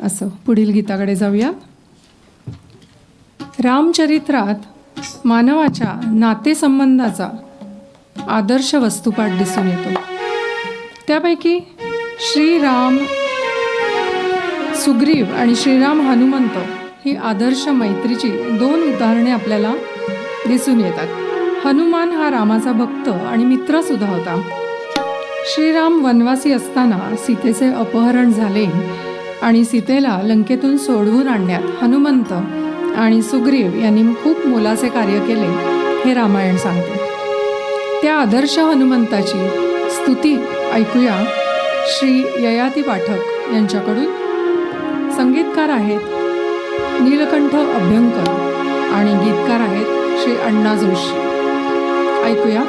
असं पुढील गीताकडे जाऊया. रामचरित्रात मानवाच्या नातेसंबंधाचा आदर्श वस्तुपाठ दिसून येतो. त्यापैकी श्रीराम सुग्रीव आणि श्रीराम हनुमंत ही आदर्श मैत्रीची 2 उदाहरणे आपल्याला दिसून येतात. हनुमान हा रामाचा भक्त आणि मित्रसुद्धा होता. श्रीराम वनवासी असताना सीतेचे अपहरण झाले आणि सीतेला लंकेतून सोडवून आणण्यात हनुमंत आणि सुग्रीव यांनी खूप मोलाचे कार्य केले हे रामायण सांगते. त्या आदर्श हनुमंताची स्तुती ऐकूया श्री ययाती पाठक यांच्याकडून. संगीतकार आहेत नीलकंठ अभ्यंकर आणि गीतकार आहेत श्री अण्णा जोशी. ऐकूया.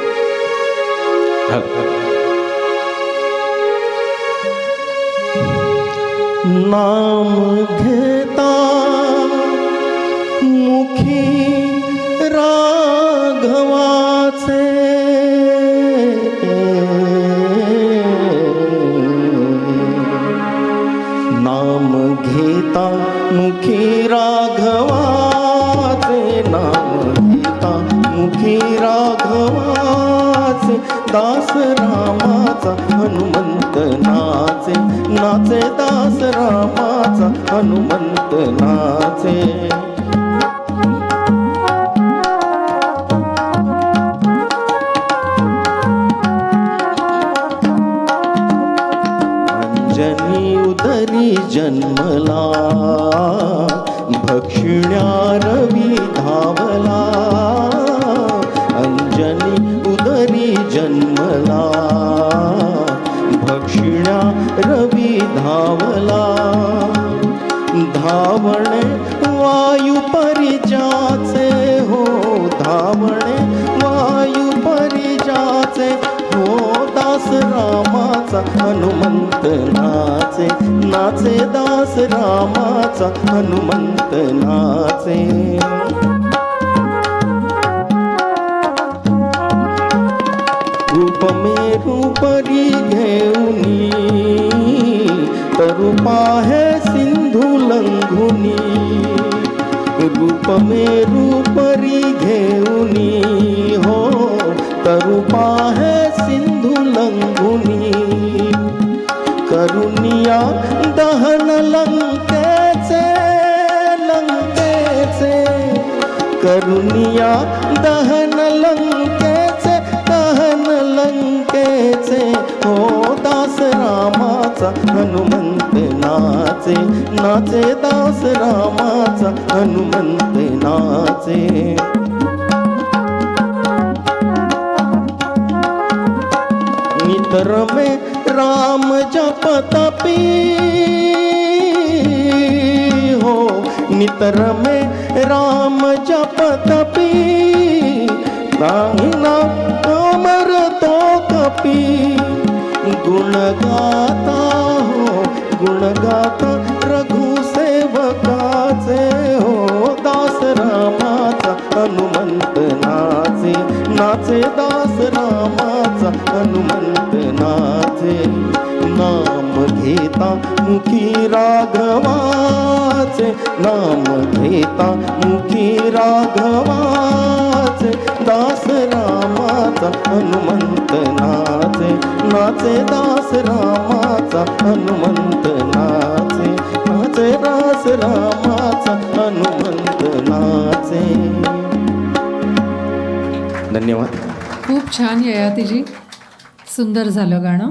नाम घेता मुखी राघवाचे, नाम घेता मुखी राघवाचे, नाम घेता मुखी राघवाचे, दास रामाचा हनुमंत नाचे, नाचे दास रामाचा हनुमंत नाचे. अंजनी उदरी जन्मला, भक्षिण्या रवी धावला, अंजनी उदरी जन्मला, भक्षिण्या रवी धावला, धावणे वायू परिजाचे हो, धावणे वायू परिजाचे हो, दास रामाचा हनुमंत नाचे, नाचे दास रामाचा हनुमंत नाचे. रूप मेरू परी घेऊनी, तरुपा है सिंधु लंघुनी, रूप मेरू परी घेऊनी हो, तरुपा है सिंधु लंघुनी, करुनिया दहन लंकेचे, लंकेचे, करुनिया दहन लंकेचे, दहन लंकेचे हो, दास रामाचा हनुमंत नाचे, नाचे दास रामाचा हनुमंत नाचे. नितर में राम जप तपी हो, नितर में राम जप तपी, नाहिना अमर तो कपी, गुण गाता हो, गुण गाता रघु सेवकाचे हो, दास रामाचा हनुमंत नाचे, नाचे दास रामाचा हनुमंत नाचे. नाम घेता मुखी राघवाचे, नाम घेता मुखी राघवाचे, दास रामाचा हनुमंत नाचे, नाचे दास रामाचा हनुमंत नाचे, नाचे दास रामाचा हनुमंत नाचे. धन्यवाद. खूप छान ययातीजी, सुंदर झालं गाणं.